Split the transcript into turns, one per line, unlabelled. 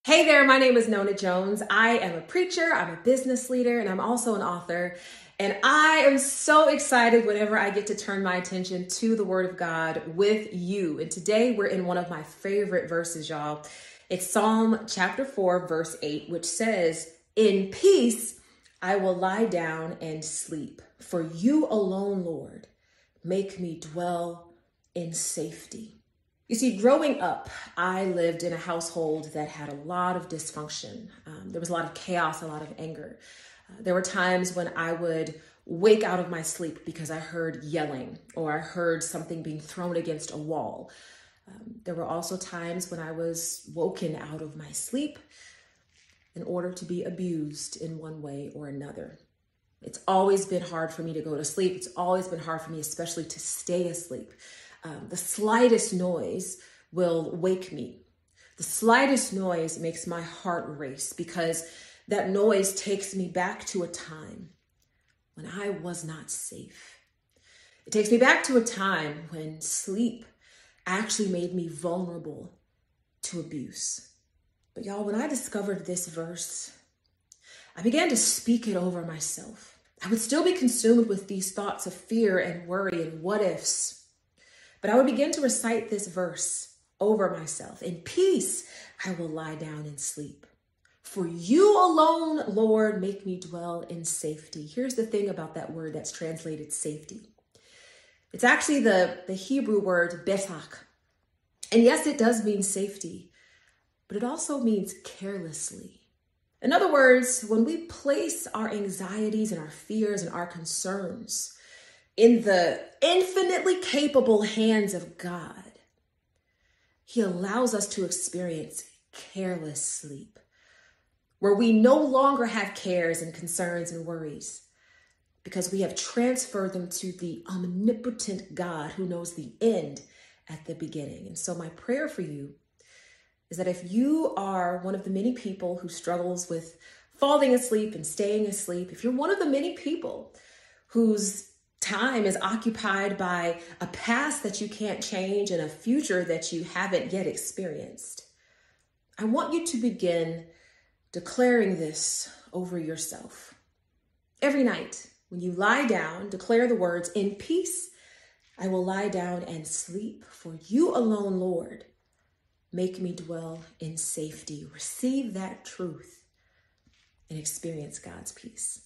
Hey there, my name is Nona Jones. I am a preacher, I'm a business leader, and I'm also an author. And I am so excited whenever I get to turn my attention to the Word of God with you. And today we're in one of my favorite verses, y'all. It's Psalm chapter 4, verse 8, which says, "In peace I will lie down and sleep. For you alone, Lord, make me dwell in safety." You see, growing up, I lived in a household that had a lot of dysfunction. There was a lot of chaos, a lot of anger. There were times when I would wake out of my sleep because I heard yelling or I heard something being thrown against a wall. There were also times when I was woken out of my sleep in order to be abused in one way or another. It's always been hard for me to go to sleep. It's always been hard for me, especially to stay asleep. The slightest noise will wake me. The slightest noise makes my heart race because that noise takes me back to a time when I was not safe. It takes me back to a time when sleep actually made me vulnerable to abuse. But y'all, when I discovered this verse, I began to speak it over myself. I would still be consumed with these thoughts of fear and worry and what ifs. But I would begin to recite this verse over myself. "In peace, I will lie down and sleep. For you alone, Lord, make me dwell in safety." Here's the thing about that word that's translated safety. It's actually the Hebrew word betach. And yes, it does mean safety, but it also means carelessly. In other words, when we place our anxieties and our fears and our concerns in the infinitely capable hands of God, He allows us to experience careless sleep, where we no longer have cares and concerns and worries because we have transferred them to the omnipotent God who knows the end at the beginning. And so my prayer for you is that if you are one of the many people who struggles with falling asleep and staying asleep, if you're one of the many people whose time is occupied by a past that you can't change and a future that you haven't yet experienced, I want you to begin declaring this over yourself. Every night, when you lie down, declare the words, "In peace, I will lie down and sleep. For you alone, Lord, make me dwell in safety." Receive that truth and experience God's peace.